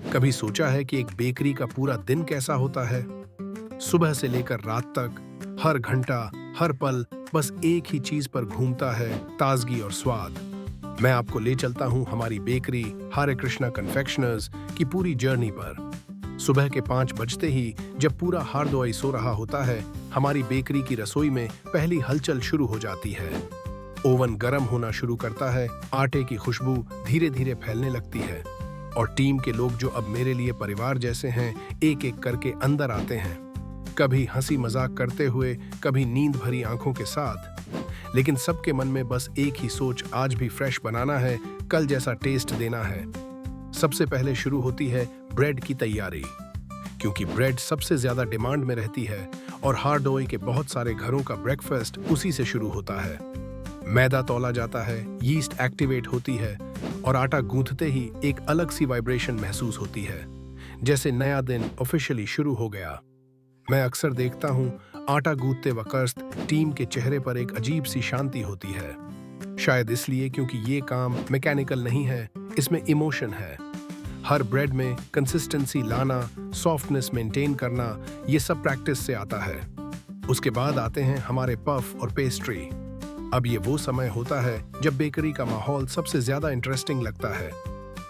कभी सोचा है कि एक बेकरी का पूरा दिन कैसा होता है? सुबह से लेकर रात तक हर घंटा, हर पल बस एक ही चीज पर घूमता है, ताजगी और स्वाद। मैं आपको ले चलता हूं हमारी बेकरी हरे कृष्णा कन्फेक्शनर्स की पूरी जर्नी पर। सुबह के 5 बजते ही जब पूरा हार्दोई सो रहा होता है, हमारी बेकरी की रसोई में पहली हलचल शुरू हो जाती है। ओवन गर्म होना शुरू करता है, आटे की खुशबू धीरे धीरे फैलने लगती है और टीम के लोग जो अब मेरे लिए परिवार जैसे हैं, एक एक करके अंदर आते हैं। कभी हंसी मजाक करते हुए, कभी नींद भरी आंखों के साथ, लेकिन सबके मन में बस एक ही सोच, आज भी फ्रेश बनाना है, कल जैसा टेस्ट देना है। सबसे पहले शुरू होती है ब्रेड की तैयारी, क्योंकि ब्रेड सबसे ज्यादा डिमांड में रहती है और हार्डोई के बहुत सारे घरों का ब्रेकफास्ट उसी से शुरू होता है। मैदा तौला जाता है, यीस्ट एक्टिवेट होती है और आटा गूंथते ही एक अलग सी वाइब्रेशन महसूस होती है, जैसे नया दिन ऑफिशियली शुरू हो गया। मैं अक्सर देखता हूँ आटा गूंथते वक्त टीम के चेहरे पर एक अजीब सी शांति होती है। शायद इसलिए क्योंकि ये काम मैकेनिकल नहीं है, इसमें इमोशन है। हर ब्रेड में कंसिस्टेंसी लाना, सॉफ्टनेस मेंटेन करना, ये सब प्रैक्टिस से आता है। उसके बाद आते हैं हमारे पफ और पेस्ट्री। अब ये वो समय होता है जब बेकरी का माहौल सबसे ज्यादा इंटरेस्टिंग लगता है।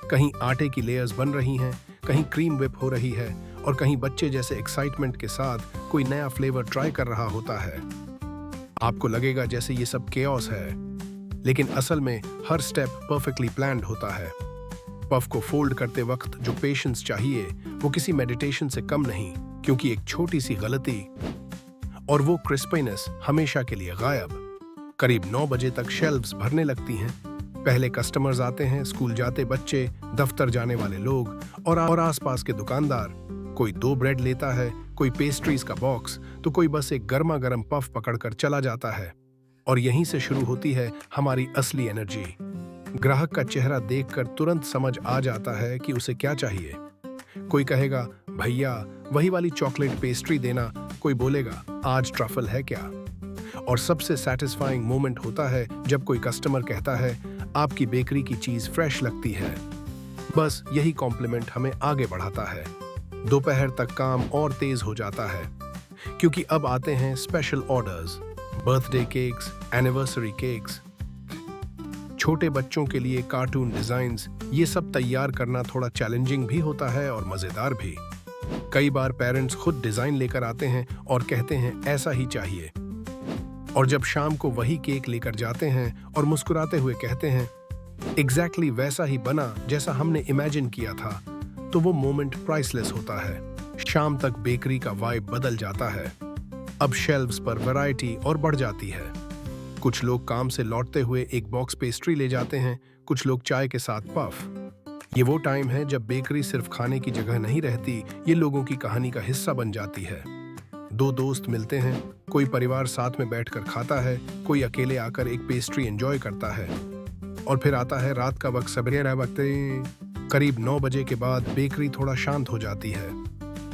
कहीं आटे की लेयर्स बन रही हैं, कहीं क्रीम विप हो रही है और कहीं बच्चे जैसे एक्साइटमेंट के साथ कोई नया फ्लेवर ट्राई कर रहा होता है। आपको लगेगा जैसे ये सब केओस है, लेकिन असल में हर स्टेप परफेक्टली प्लान्ड होता है। पफ को फोल्ड करते वक्त जो पेशेंस चाहिए वो किसी मेडिटेशन से कम नहीं, क्योंकि एक छोटी सी गलती और वो क्रिस्पीनेस हमेशा के लिए गायब। करीब 9 बजे तक शेल्व्स भरने लगती हैं। पहले कस्टमर्स आते हैं, स्कूल जाते बच्चे, दफ्तर जाने वाले लोग और आसपास के दुकानदार। कोई 2 ब्रेड लेता है, कोई पेस्ट्रीज का बॉक्स, तो कोई बस एक गर्मा गर्म पफ पकड़कर चला जाता है। और यहीं से शुरू होती है हमारी असली एनर्जी। ग्राहक का चेहरा देखकर तुरंत समझ आ जाता है कि उसे क्या चाहिए। कोई कहेगा भैया वही वाली चॉकलेट पेस्ट्री देना, कोई बोलेगा आज ट्रफल है क्या। और सबसे सेटिस्फाइंग मोमेंट होता है जब कोई कस्टमर कहता है आपकी बेकरी की चीज फ्रेश लगती है। बस यही कॉम्प्लीमेंट हमें आगे बढ़ाता है। दोपहर तक काम और तेज हो जाता है, क्योंकि अब आते हैं special orders, birthday cakes, anniversary cakes, छोटे बच्चों के लिए कार्टून डिजाइन्स। ये सब तैयार करना थोड़ा चैलेंजिंग भी होता है और मजेदार भी। कई बार पेरेंट्स खुद डिजाइन लेकर आते हैं और कहते हैं ऐसा ही चाहिए, और जब शाम को वही केक लेकर जाते हैं और मुस्कुराते हुए कहते हैं एग्जैक्टली वैसा ही बना जैसा हमने इमेजिन किया था, तो वो मोमेंट प्राइसलेस होता है। शाम तक बेकरी का वाइब बदल जाता है। अब शेल्व्स पर वैरायटी और बढ़ जाती है। कुछ लोग काम से लौटते हुए एक बॉक्स पेस्ट्री ले जाते हैं, कुछ लोग चाय के साथ पफ। ये वो टाइम है जब बेकरी सिर्फ खाने की जगह नहीं रहती, ये लोगों की कहानी का हिस्सा बन जाती है। 2 दोस्त मिलते हैं, कोई परिवार साथ में बैठकर खाता है, कोई अकेले आकर एक पेस्ट्री एंजॉय करता है। और फिर आता है रात का वक्त, सवेरे वक्त। करीब 9 बजे के बाद बेकरी थोड़ा शांत हो जाती है,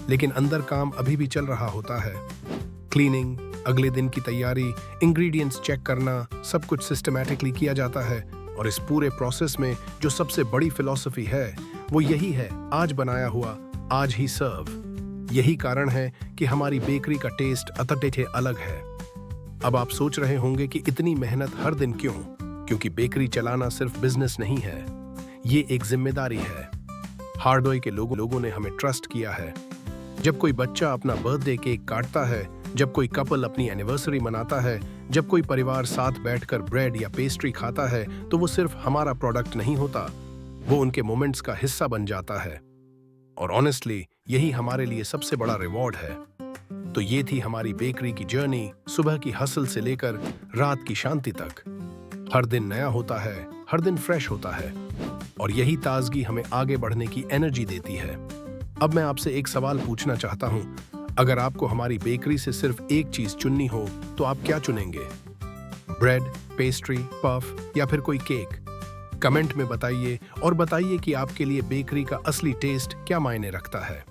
लेकिन अंदर काम अभी भी चल रहा होता है। क्लीनिंग, अगले दिन की तैयारी, इंग्रेडिएंट्स चेक करना, सब कुछ सिस्टमैटिकली किया जाता है। और इस पूरे प्रोसेस में जो सबसे बड़ी फिलॉसफी है वो यही है, आज बनाया हुआ आज ही सर्व। यही कारण है कि हमारी बेकरी का टेस्ट अतटे अलग है। अब आप सोच रहे होंगे कि इतनी मेहनत हर दिन क्यों? क्योंकि बेकरी चलाना सिर्फ बिजनेस नहीं है, ये एक जिम्मेदारी है। हार्डोई के लोगों ने हमें ट्रस्ट किया है। जब कोई बच्चा अपना बर्थडे केक काटता है, जब कोई कपल अपनी एनिवर्सरी मनाता है, जब कोई परिवार साथ बैठकर ब्रेड या पेस्ट्री खाता है, तो वो सिर्फ हमारा प्रोडक्ट नहीं होता, वो उनके मोमेंट्स का हिस्सा बन जाता है। और ऑनेस्टली यही हमारे लिए सबसे बड़ा रिवॉर्ड है। तो ये थी हमारी बेकरी की जर्नी, सुबह की हसल से लेकर रात की शांति तक। हर दिन नया होता है, हर दिन फ्रेश होता है, और यही ताजगी हमें आगे बढ़ने की एनर्जी देती है। अब मैं आपसे एक सवाल पूछना चाहता हूँ, अगर आपको हमारी बेकरी से सिर्फ एक चीज चुननी हो तो आप क्या चुनेंगे? ब्रेड, पेस्ट्री, पफ या फिर कोई केक? कमेंट में बताइए और बताइए कि आपके लिए बेकरी का असली टेस्ट क्या मायने रखता है।